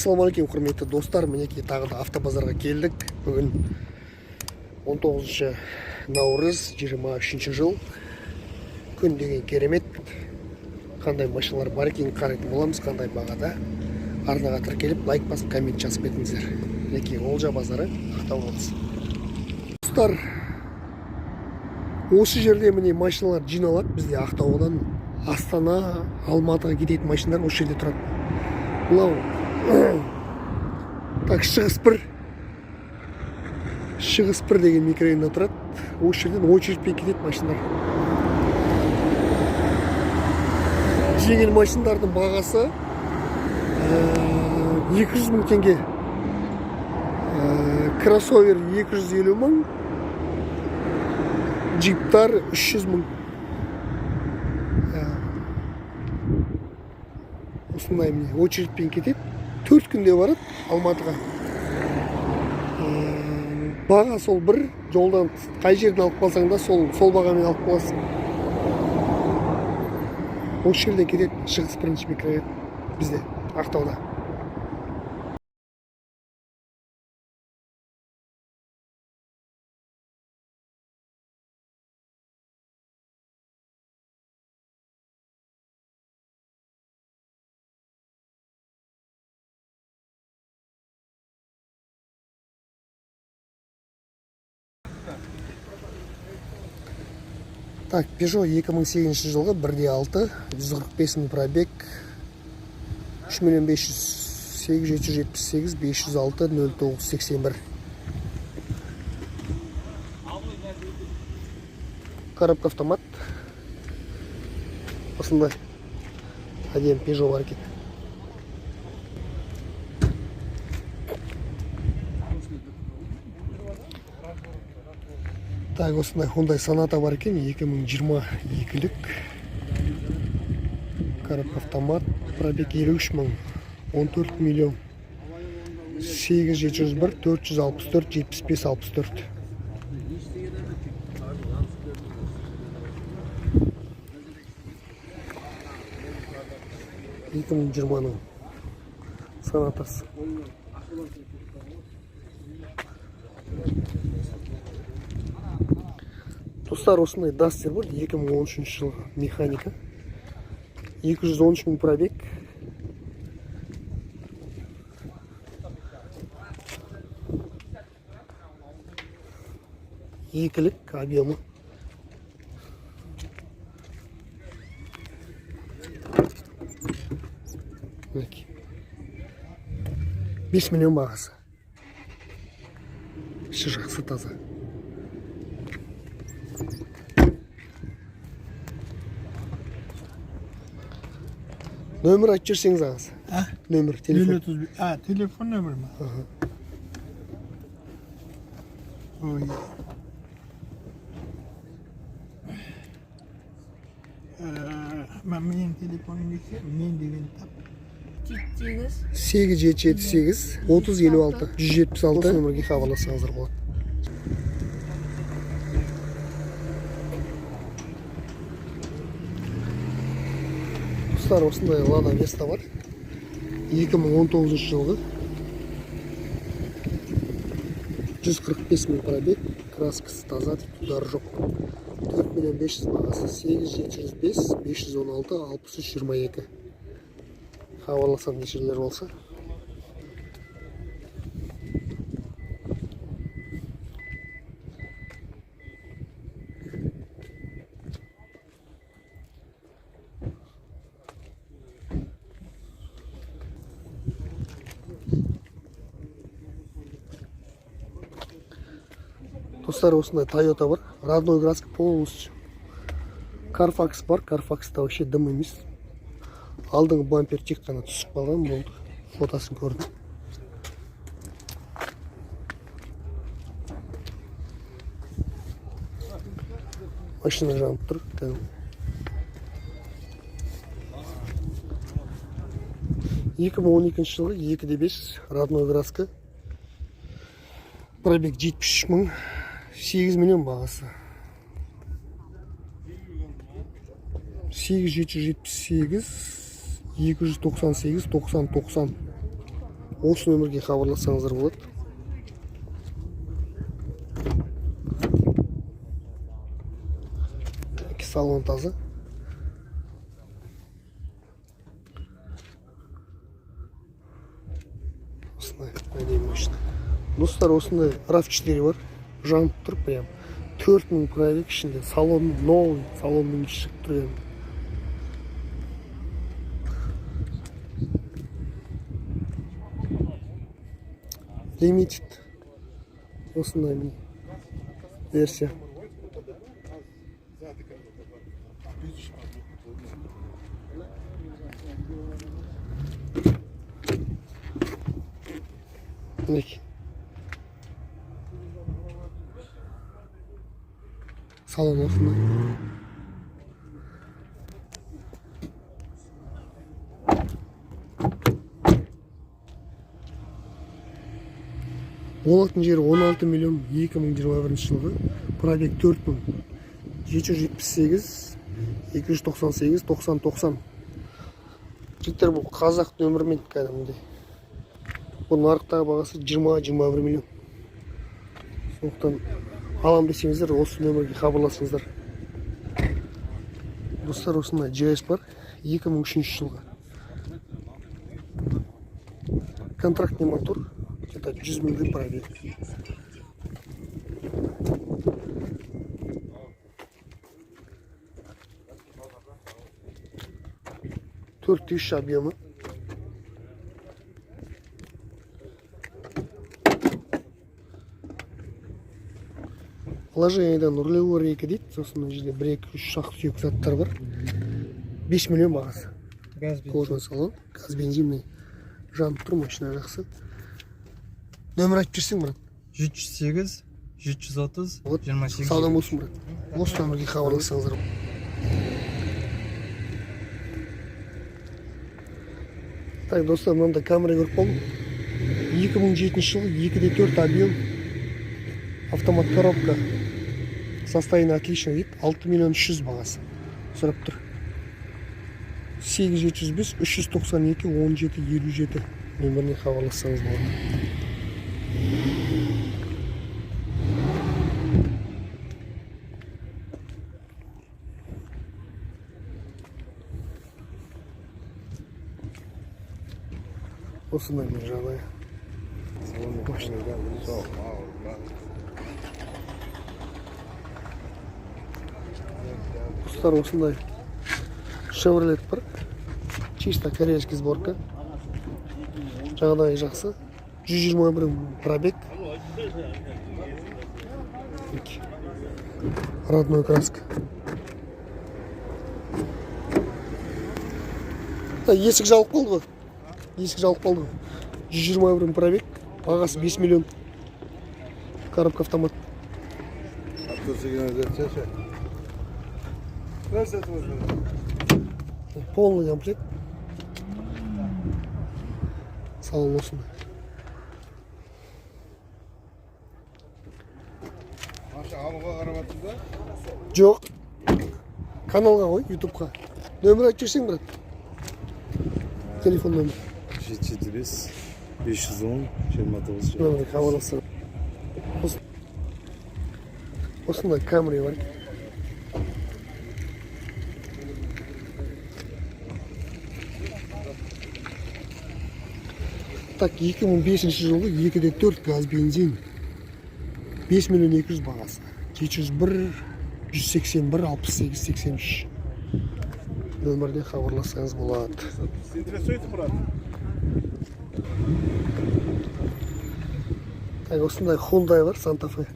Ассалаумағалейкум құрметті достар, мінекей тағы да автобазарға келдік. Бүгін 19 наурыз 23 жыл. Күн деген керемет. Қандай машиналар бар екенін қарайтын боламыз, қандай бағада. Арнаға тіркеліп, лайк басып, коммент жазып кетіңіздер. Мінекей Олжа базары Ақтау облысы. Достар, осы жерде міне машиналар жиналады. Бізде Ақтаудан Астана, Алматыға кететін машиналар осы жерде тұрады. Бұлау так, шығыс бір деген микрорайонда тұрады. Осы жерден очередьпен кетеді машиналар. Жеңіл машиналардың бағасы 200 мың теңге. Кроссовер 250 мың, джиптар 300 мың. Осындай міне очередьпен кетеді. 4 күнде барады Алматыға. Баға сол бір, жолдан қай жерден алып қалсаң да сол бағамен алып қаласың. Осы жерден кетеді шығыс бірінші микрорайон бізде Ақтауда. Так, Peugeot 2008 жылғы 1.6, 145 мың пробег, 3 508 778 506 09 81. Коробка автомат. Осындай әдемі Peugeot бар екен. Так, осындай Hyundai Sonata бар екен, 2022-лік. Коробка автомат, пробег 53 мың, 14 миллион. 8701 464 75 64. ...2020-ның Sonatасы. Достар, осындай Duster бар, 2013 жыл механика. 213 мың пробег. Екілік объемы. Мінекей. 5 миллион бағасы. Іші жақсы таза. Нөмір айтып жүрсеңіз ағасы. Нөмір, телефон. Телефон нөмір ма? Ой. Менің телефоным неше? Мен деген тап. 8778 3056 176 нөмірге хабарлассаңыздар болады. Достар, осындай Lada Vesta бар. 2019 жылғы. 145 мың пробег, краскасы таза, удары жоқ. 4 миллион 500 бағасы, 8705 516 63 22. Хабарласам нешелер болса. Достар, осындай Toyota бар. Родной краска полностью. Carfax бар. Carfax'та вообще дым емес. Алдыңғы бампер тек қана түсіп қалған болды. Фотосын көрдім. Машина жанып тұр. 2012 жылғы 2.5 родной краска. Пробег 73 мың. 8 миллион бағасы. 8778 298 90 90 осы нөмірге хабарлассаңыздар болады. Салон таза. Осындай әдемі машина. Достар, осындай RAV4 бар. Жанып тұр прям. 4000 пробег ішінде. Салон новый, салонның іші шығып тұр. Limited. Осындай версия. Мінекей. Салон осындай. Болатын жері 16 миллион 2021 жылғы. Пробег 4000. 778 298 90. Жігіттер, бұл қазақ нөмірмен кәдімгідей. Бұл нарықтағы бағасы 20-21 миллион. Сондықтан алам десеңіздер, осы нөмірге хабарласыңыздар. Достар, осындай GS бар 2003 жылғы. Контрактный мотор, где-то 100 000 пробег. Төрт тысяч объемы. Положениедан рулевой рейка дейді. Сосын жерде 1-2-3 шақ сүйек заттар бар. 5 миллион бағасы. Кожаный салон, газ бензинный. Жанып тұр, машина жақсы. Нөмір айтып жүрсең, брат? 708 730 28. Сауда болсын, брат. Осы нөмірге хабарлассаңыздар. Так, достар, мынандай камера көріп қалдым. 2007 жылы 2,4 объем. Автомат коробка. Состояние отлично дейді. 6 миллион 300 бағасы. Сұрап тұр. 8705 392 17 57 нөміріне хабарлассаңыз болады. Осындай бір жағдай. Достар, осындай Chevrolet бар. Чисто корейский сборка. Жағдайы жақсы. 121 пробег. Родной краска. Есік жалып қалды ғой. Есік жалып қалды ғой. 121 пробег. Бағасы 5 миллион. Коробка автомат. Полный комплект. Салон осындай. Жоқ. Каналға ғой, ютубқа. Нөмір айтып жүрсең, брат. Телефон нөмір. 775 510 29. Нөмірге хабарлассаң. Осындай камера бар. Так, 2005 жылғы 2,4 газ бензин. 5 миллион 200 бағасы. 701 181 68 83. Нөмірде хабарлассаңыз болады. Так, осындай Hyundai бар, Santa Fe.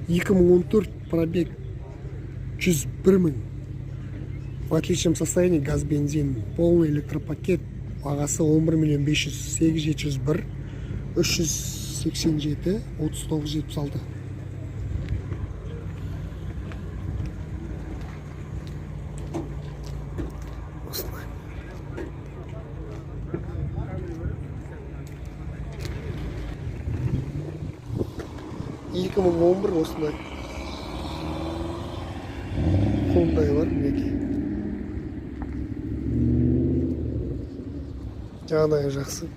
2014 пробег 101 000. В отличном состоянии газ, бензин, полный электропакет. Бағасы 11 миллион 500 8701 387 39 76. Осындай. Екі мың 11 осындай. Hyundai бар, мінекей. Жағдайы жақсы.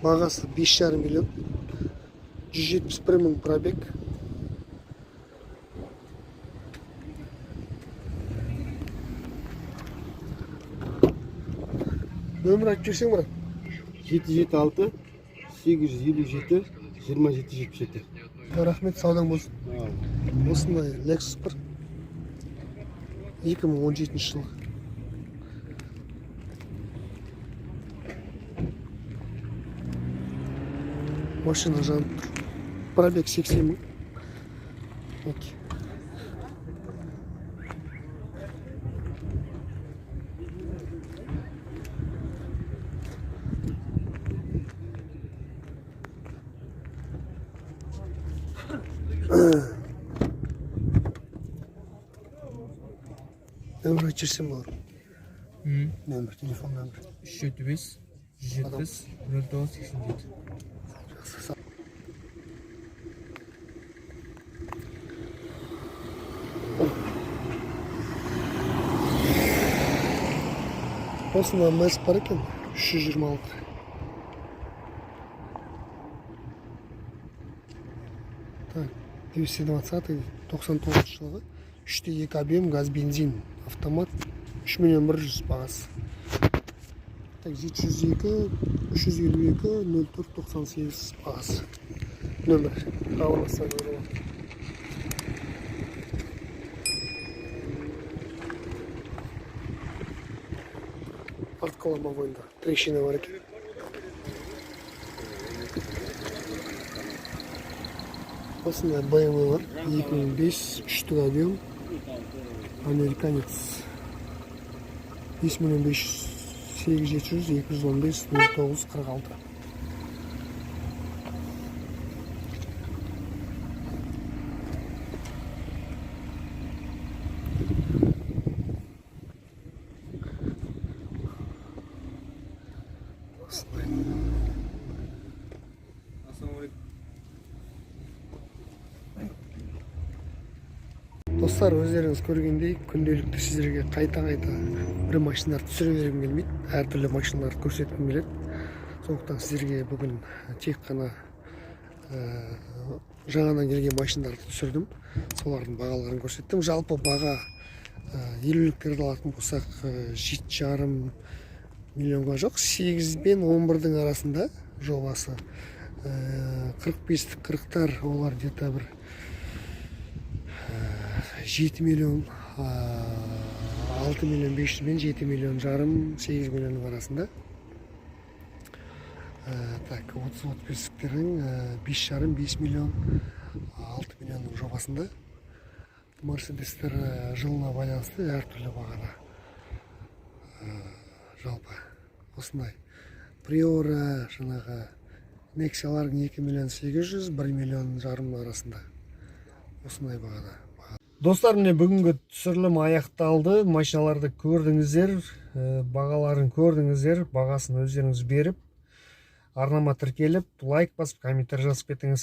Бағасы 5,5 миллион. 171 мың пробег. Нөмір айтып жіберсең, брат. 776 857 2777. Рахмет, саудаң болсын. Осындай Lexus бар. 2017 жылы. Машина жанып тұр. Пробег 80 мың. Окей. Нөмір айтып жіберсем болады. Нөмір, телефон нөмірі. 375 170 0987. Осында мәс бар екен, 326. Так, 220, 99 жылғы. 3.2 объем, газ, бензин, автомат. 3 миллион 100 бағасы. Так, 702, 352, 04, 98 бағасы. Нөмір. Қауынастан көріп. Артқы ломовойында трещина бар екен. Осында BMW бар. 2005, 3 объем. Американец. 5 миллион 500, 8700, 215, 09, 46. Достар, өздеріңіз көргендей, күнделікті сіздерге қайта-қайта бір машиналарды түсіре бергім келмейді. Әртүрлі машиналарды көрсеткім келеді. Сондықтан сіздерге бүгін тек қана жаңадан келген машиналарды түсірдім. Солардың бағаларын көрсеттім. Жалпы баға елуліктерді алатын болсақ 7,5 миллионға жоқ. 8 пен 11-дің арасында жобасы. 45-40-тар олар где-то бір 7 миллион, 6 миллион 500 мен 7 миллион жарым, 8 миллионның арасында. Так, 30-35-тіктердің 5,5 миллион, 6 миллионның жобасында. Мерседестер жылына байланысты әртүрлі бағада. Жалпы осындай. Приора, жаңағы Nexia-лардың 2 миллион 800, 1 миллион жарым арасында. Осындай бағада. Достар, міне бүгінгі түсірілім аяқталды. Машиналарды көрдіңіздер, бағаларын көрдіңіздер, бағасын өздеріңіз беріп, арнама тіркеліп, лайк басып, комментарий жазып кетіңіз.